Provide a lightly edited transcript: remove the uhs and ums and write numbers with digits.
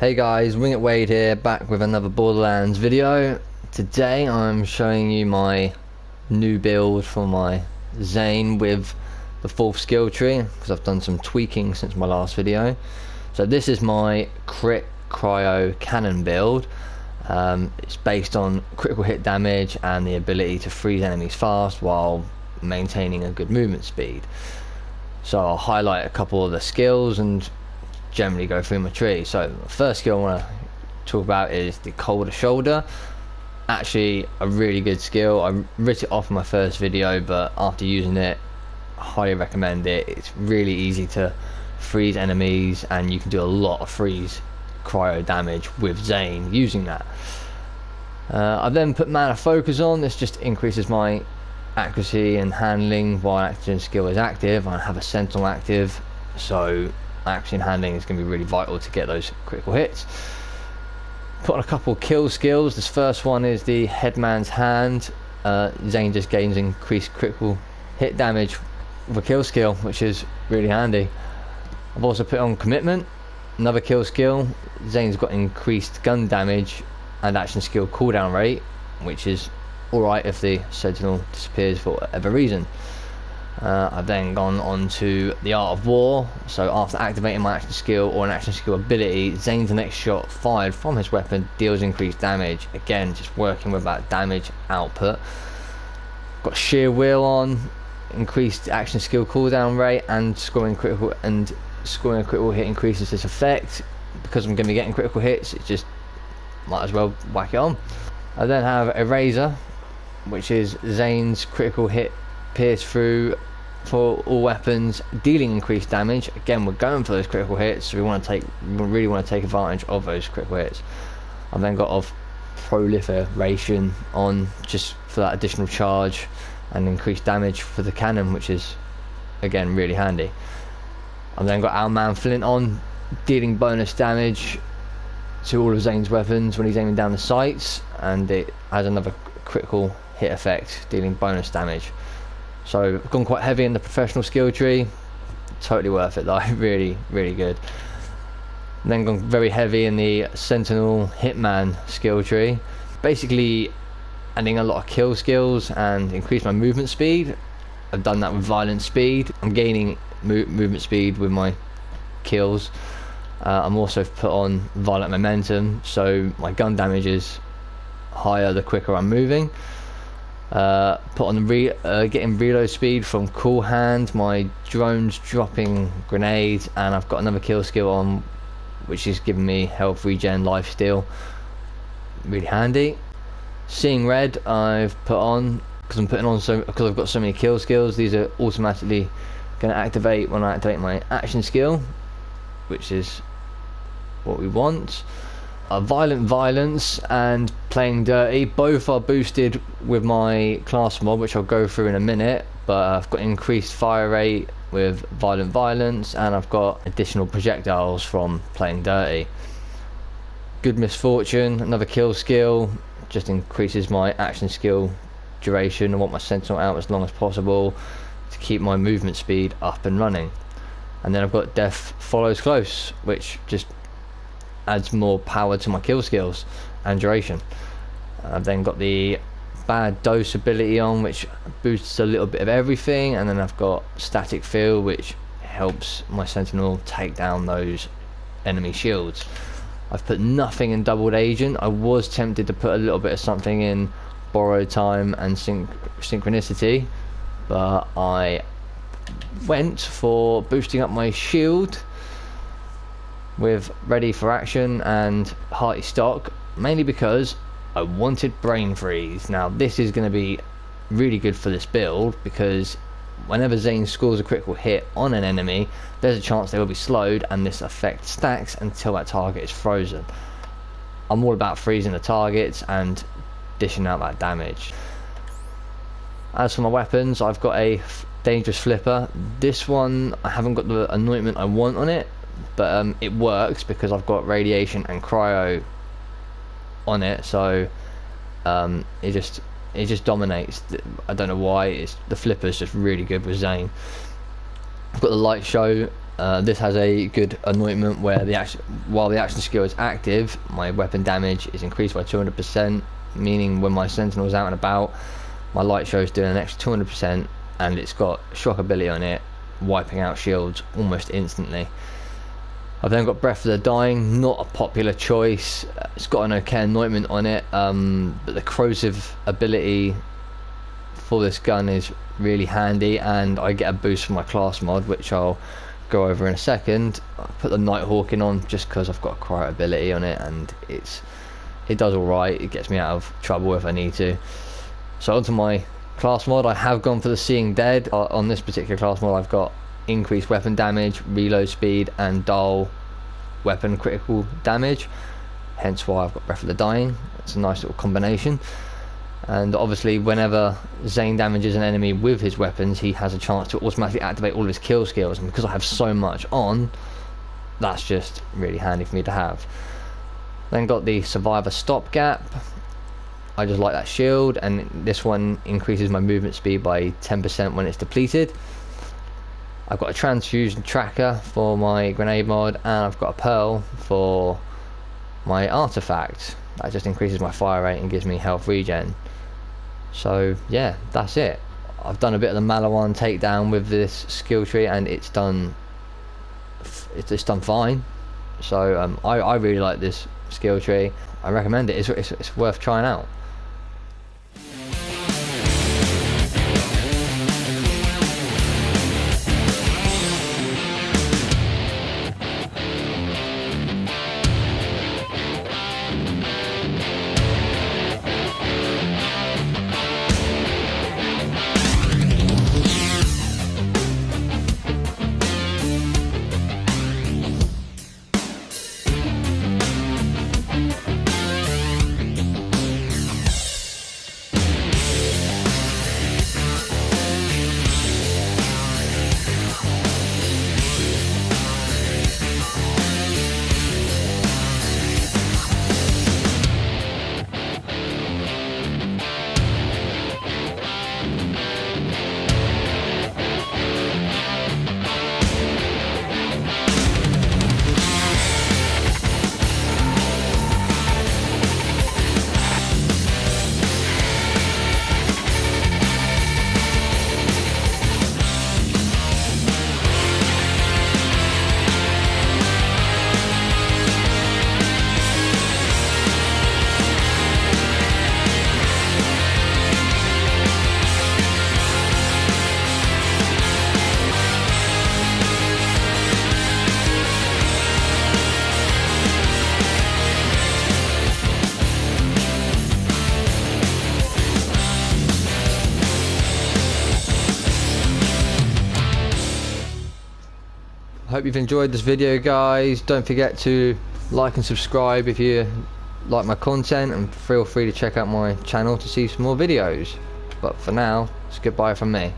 Hey guys, WingItWade here, back with another Borderlands video. Today I'm showing you my new build for my Zane with the 4th skill tree, because I've done some tweaking since my last video. So this is my crit cryo cannon build. It's based on critical hit damage and the ability to freeze enemies fast while maintaining a good movement speed. So I'll highlight a couple of the skills and generally go through my tree. So the first skill I want to talk about is the colder shoulder. Actually a really good skill. I writ it off in my first video, but after using it, I highly recommend it. It's really easy to freeze enemies and you can do a lot of freeze cryo damage with Zane using that. I've then put mana focus on. This just increases my accuracy and handling while action skill is active. I have a sentinel active, so accuracy and handling is going to be really vital to get those critical hits. Put on a couple kill skills. This first one is the headman's hand. Zane just gains increased critical hit damage with a kill skill, which is really handy. I've also put on commitment, another kill skill. Zane's got increased gun damage and action skill cooldown rate, which is alright if the sentinel disappears for whatever reason. I've then gone on to the art of war. So after activating my action skill or an action skill ability, Zane's next shot fired from his weapon deals increased damage. Again, just working with that damage output. Got sheer wheel on, increased action skill cooldown rate, and scoring a critical hit increases this effect. Because I'm going to be getting critical hits, it just might as well whack it on. I then have Eraser, which is Zane's critical hit pierce through for all weapons, dealing increased damage. Again, we're going for those critical hits, so we really want to take advantage of those critical hits. I've then got of proliferation on, just for that additional charge and increased damage for the cannon, which is again really handy. I've then got our man Flint on, dealing bonus damage to all of Zane's weapons when he's aiming down the sights, and it has another critical hit effect, dealing bonus damage. So I've gone quite heavy in the professional skill tree. Totally worth it though. Really good. And then gone very heavy in the sentinel hitman skill tree, basically adding a lot of kill skills and increase my movement speed. I've done that with violent speed. I'm gaining movement speed with my kills. I'm also put on violent momentum, so my gun damage is higher the quicker I'm moving. Put on getting reload speed from cool hand, my drones dropping grenades, and I've got another kill skill on, which is giving me health regen, life steal. Really handy. Seeing red I've put on because because I've got so many kill skills. These are automatically going to activate when I activate my action skill, which is what we want. Violent violence and playing dirty, both are boosted with my class mod, which I'll go through in a minute. But I've got increased fire rate with violent violence, and I've got additional projectiles from playing dirty. Good misfortune, another kill skill, just increases my action skill duration. I want my sentinel out as long as possible to keep my movement speed up and running. And then I've got death follows close, which just adds more power to my kill skills and duration. I've then got the bad dose ability on, which boosts a little bit of everything, and then I've got static field, which helps my sentinel take down those enemy shields. I've put nothing in doubled agent. I was tempted to put a little bit of something in borrowed time and synchronicity, but I went for boosting up my shield with ready for action and hearty stock, mainly because I wanted brain freeze. Now this is going to be really good for this build, because whenever Zane scores a critical hit on an enemy, there's a chance they will be slowed, and this effect stacks until that target is frozen. I'm all about freezing the targets and dishing out that damage. As for my weapons, I've got a dangerous flipper. This one I haven't got the anointment I want on it, but it works because I've got radiation and cryo on it, so it just dominates. I don't know why. The flipper's just really good with Zane. I've got the light show This has a good anointment where while the action skill is active, my weapon damage is increased by 200%, meaning when my sentinel is out and about, my light show is doing an extra 200%, and it's got shock ability on it, wiping out shields almost instantly. I've then got Breath of the Dying, not a popular choice. It's got an okay anointment on it, but the corrosive ability for this gun is really handy, and I get a boost from my class mod, which I'll go over in a second. I put the Nighthawk in on just because I've got a cryo ability on it, and it does alright. It gets me out of trouble if I need to. So onto my class mod. I have gone for the Seeing Dead. On this particular class mod, I've got increased weapon damage, reload speed, and dull weapon critical damage, hence why I've got Breath of the Dying. It's a nice little combination. And obviously whenever Zane damages an enemy with his weapons, he has a chance to automatically activate all of his kill skills, and because I have so much on, that's just really handy for me to have. Then got the Survivor Stopgap. I just like that shield, and this one increases my movement speed by 10% when it's depleted. I've got a transfusion tracker for my grenade mod, and I've got a pearl for my artifact. That just increases my fire rate and gives me health regen. So yeah, that's it. I've done a bit of the maliwan takedown with this skill tree, and it's done fine. So I really like this skill tree. I recommend it. It's worth trying out. Hope you've enjoyed this video, guys. Don't forget to like and subscribe if you like my content, and feel free to check out my channel to see some more videos. But for now, it's goodbye from me.